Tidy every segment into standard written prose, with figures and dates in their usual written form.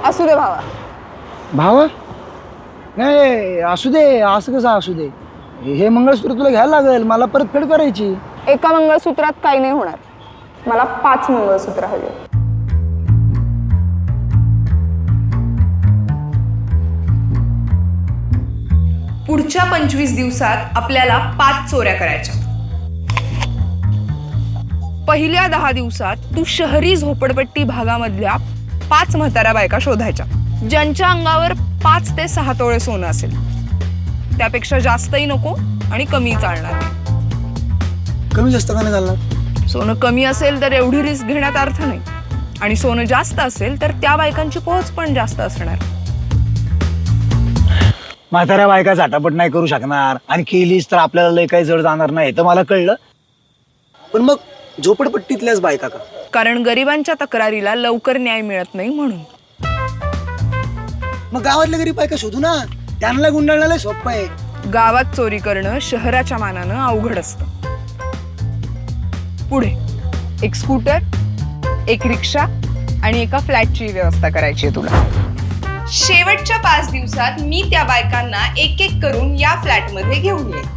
असू दे भावा. भावा नाही असू दे, असं कसं असू दे. हे मंगळसूत्र तुला घ्यायला लागेल, मला परतफेड करायची. एका मंगळसूत्रात काही नाही होणार. मला 5 मंगळसूत्र हवी. पुढच्या 25 दिवसात आपल्याला 5 चोऱ्या करायच्या. पहिल्या 10 दिवसात तू शहरी झोपडपट्टी भागामधल्या 5 म्हाताऱ्या बायका शोधायच्या, ज्यांच्या अंगावर 5 ते 6 तोळे सोनं असेल. त्यापेक्षा जास्तही नको आणि कमी चालणार नाही. कमी जास्त का नाही चालणार? सोनं कमी असेल तर एवढी रिस्क घेण्यात अर्थ नाही, आणि सोनं जास्त असेल तर त्या बायकांची पोहोच पण जास्त असणार. म्हाताऱ्या बायका झाटापट नाही करू शकणार, आणि केलीस तर आपल्याला लय काही जड जाणार नाही, तर मला कळलं. पण मग झोपडपट्टीतल्याच बायका का? कारण गरिबांच्या तक्रारीला लवकर न्याय मिळत नाही म्हणून. मग गावातल्या गरीब बायका शोधू ना, त्यांना गुंडाळण्याला सोपं आहे. गावात चोरी करणं शहराच्या मानानं अवघड असतं. पुढे एक स्कूटर, एक रिक्षा आणि एका फ्लॅटची व्यवस्था करायची आहे तुला. शेवटच्या 5 दिवसात मी त्या बायकांना एक एक करून या फ्लॅटमध्ये घेऊन येईन.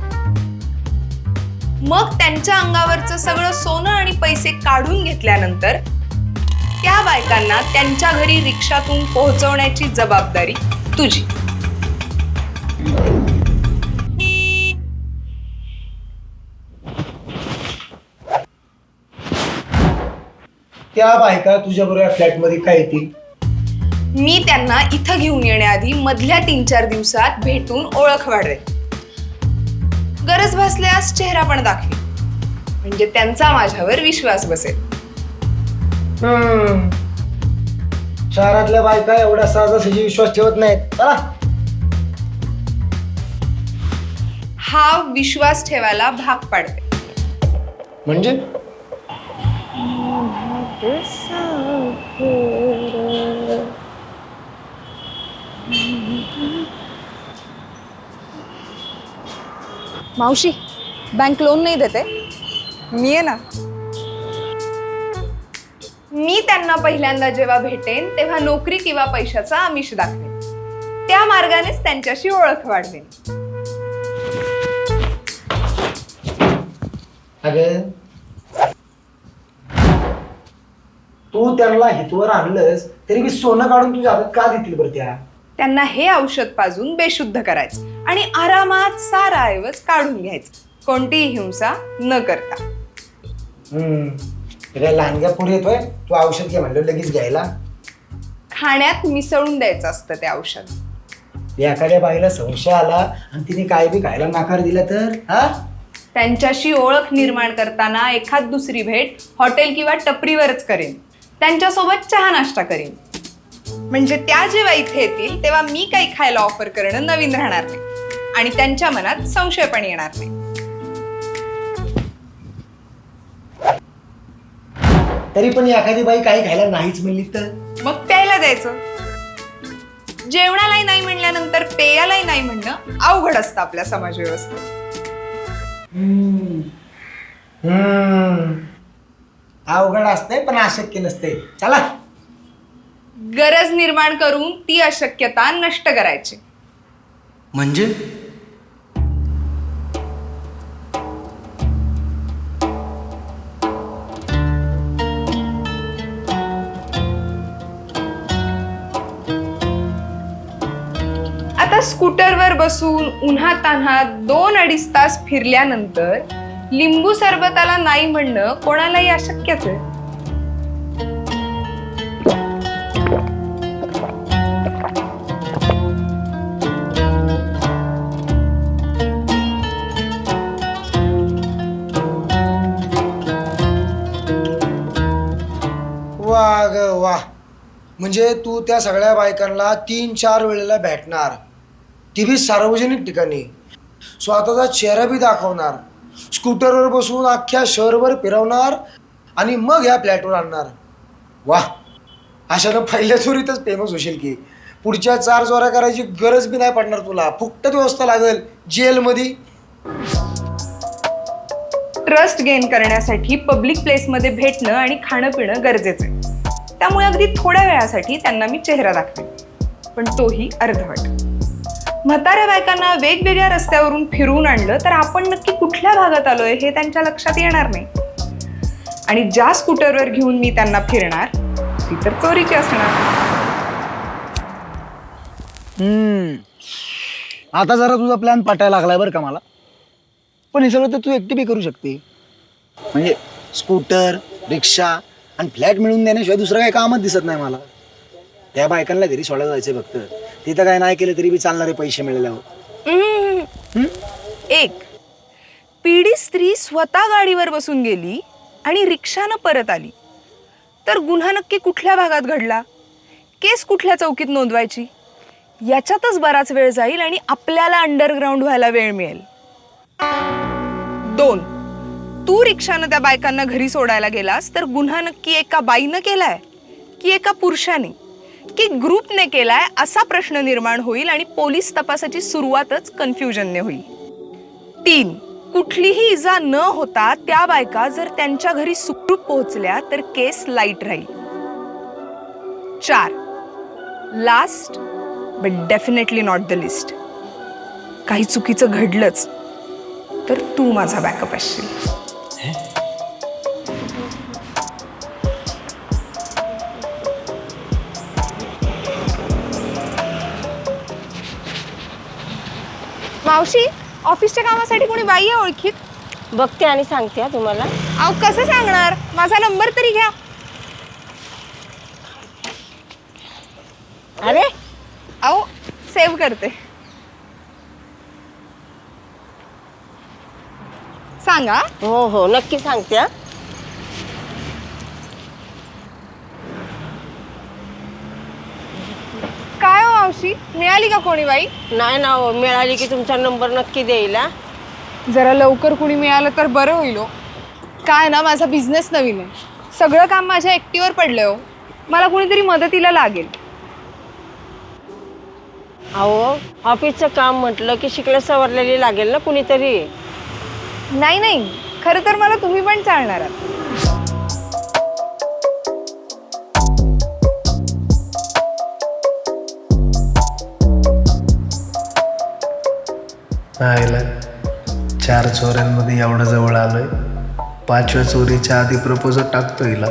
मग त्यांच्या अंगावरचं सगळं सोनं आणि पैसे काढून घेतल्यानंतर त्या बायकांना त्यांच्या घरी रिक्षातून पोहोचवण्याची जबाबदारी तुझी. त्या बायका तुझ्या बरोबर फ्लॅट मध्ये काय येतील? मी त्यांना इथं घेऊन येण्याआधी मधल्या 3-4 दिवसात भेटून ओळख वाढवेल. गरज भासल्यास चेहरा पण दाखवेल, म्हणजे त्यांचा माझ्यावर विश्वास बसेल. शहरातल्या बायका एवढ्या सहजासहजी विश्वास ठेवत नाहीत. हा विश्वास ठेवायला भाग पाडते. म्हणजे मावशी, बँक लोन नाही देते, मी आहे ना. मी त्यांना पहिल्यांदा जेव्हा भेटेन तेव्हा नोकरी किंवा पैशाचा आमिष दाखवेन. त्या मार्गानेच त्यांच्याशी ओळख वाढवेन. अगं तू त्यांना हितवर आणलंस तरी मी सोनं काढून तुझ्या हातात का देतील बरं त्या? त्यांना हे औषध पाजून बेशुद्ध करायचं आणि आरामात सारा ऐवज काढून घ्यायचं, कोणतीही हिंसा न करता. काय लहानग्या पुढे येतोय तू औषध घे म्हणलं लगेच घ्यायला? खाण्यात मिसळून द्यायचं असतं ते औषध. एखाद्या बाईला संशय आला आणि तिने काय बी खायला नकार दिला तर? त्यांच्याशी ओळख निर्माण करताना एखाद दुसरी भेट हॉटेल किंवा टपरीवरच करेन. त्यांच्यासोबत चहा नाश्ता करेन, म्हणजे त्या जेव्हा इथे येतील तेव्हा मी काही खायला ऑफर करणं नवीन राहणार नाही आणि त्यांच्या मनात संशय पण येणार नाही. तरी पण एखादी बाई काही खायला नाहीच म्हणली तर मग प्यायला द्यायचं. जेवणालाही नाही म्हणल्यानंतर पेयालाही नाही म्हणणं अवघड असतं आपल्या समाज व्यवस्थेत. अवघड असतंय पण अशक्य नसते. चला, गरज निर्माण करून ती अशक्यता नष्ट करायची. म्हणजे आता स्कूटरवर बसून उन्हात तान्हात 2-2.5 तास फिरल्यानंतर लिंबू सरबताला नाही म्हणणं कोणालाही अशक्यच आहे. वा ग वा, म्हणजे तू त्या सगळ्या बायकांना 3-4 वेळेला भेटणार, ती बी सार्वजनिक ठिकाणी, स्वतःचा चेहरा बी दाखवणार, स्कूटरवर बसून अख्ख्या शहरभर फिरवणार आणि मग ह्या फ्लॅटवर आणणार. वा, अशानं पहिल्या चोरीतच फेमस होशील की पुढच्या 4 चोऱ्या करायची गरज बी नाही पडणार तुला. फुकट व्यवस्था लागेल जेलमध्ये. ट्रस्ट गेन करण्यासाठी पब्लिक प्लेसमध्ये भेटणं आणि खाणं पिणं गरजेचं आहे. त्यामुळे अगदी थोड्या वेळासाठी त्यांना मी चेहरा दाखवेन, पण तोही अर्धवट. म्हाताऱ्या बायकांना वेगवेगळ्या रस्त्यावरून फिरवून आणलं तर आपण नक्की कुठल्या भागात आलोय हे त्यांच्या लक्षात येणार नाही. आणि ज्या स्कूटरवर घेऊन मी त्यांना फिरणार ती तर चोरीची असणार. आता जरा तुझा प्लॅन पटायला लागलाय बरं का मला. पण हे सगळं तर तू एकटी बी करू शकते. म्हणजे स्कूटर, रिक्षा आणि फ्लॅट मिळून देण्याशिवाय दुसरं काही कामच दिसत नाही मला. त्या बायकांना घरी सोडायला जायचं फक्त. तिथं काय नाही केलं तरी बी चालणारे पैसे मिळाल्यावर. एक पिढी स्त्री स्वतः गाडीवर बसून गेली आणि रिक्षानं परत आली तर गुन्हा नक्की कुठल्या भागात घडला, केस कुठल्या चौकीत नोंदवायची, याच्यातच बराच वेळ जाईल आणि आपल्याला अंडरग्राऊंड व्हायला वेळ मिळेल. 2 तू रिक्षानं त्या बायकांना घरी सोडायला गेलास तर गुन्हा नक्की एका बाईनं केलाय की एका पुरुषाने की ग्रुपने केलाय असा प्रश्न निर्माण होईल आणि पोलीस तपासाची सुरुवातच कन्फ्युजनने होईल. 3 कुठलीही इजा न होता त्या बायका जर त्यांच्या घरी सुखरूप पोहोचल्या तर केस लाईट राहील. 4 last but definitely not the list, काही चुकीचं घडलंच तर तू माझा बॅकअप असशील. मावशी, ऑफिसच्या कामासाठी कोणी बाई आहे ओळखीत? बघते आणि सांगते हा तुम्हाला. अहो कसं सांगणार, माझा नंबर तरी घ्या. अरे अहो सेव्ह करते. सांगा. हो हो नक्की सांगते हा. काय हो मावशी, मिळाली का कोणी बाई? नाही ना हो, मिळाली की तुमचा नंबर नक्की देईल हा. जरा लवकर कुणी मिळालं तर बरं होईल हो. काय ना, माझा बिझनेस नवीन आहे, सगळं काम माझ्या एकटीवर पडलंय हो. मला कुणीतरी मदतीला लागेल. अहो ऑफिसचं काम म्हटलं की शिकल्या सवरलेली लागेल ना कुणीतरी. नाही नाही, खरं तर मला तुम्ही पण चालणार आहात. आईला 4 चोऱ्यांमध्ये एवढं जवळ आलोय. 5व्या चोरीच्या आधी प्रपोजल टाकतो हिला.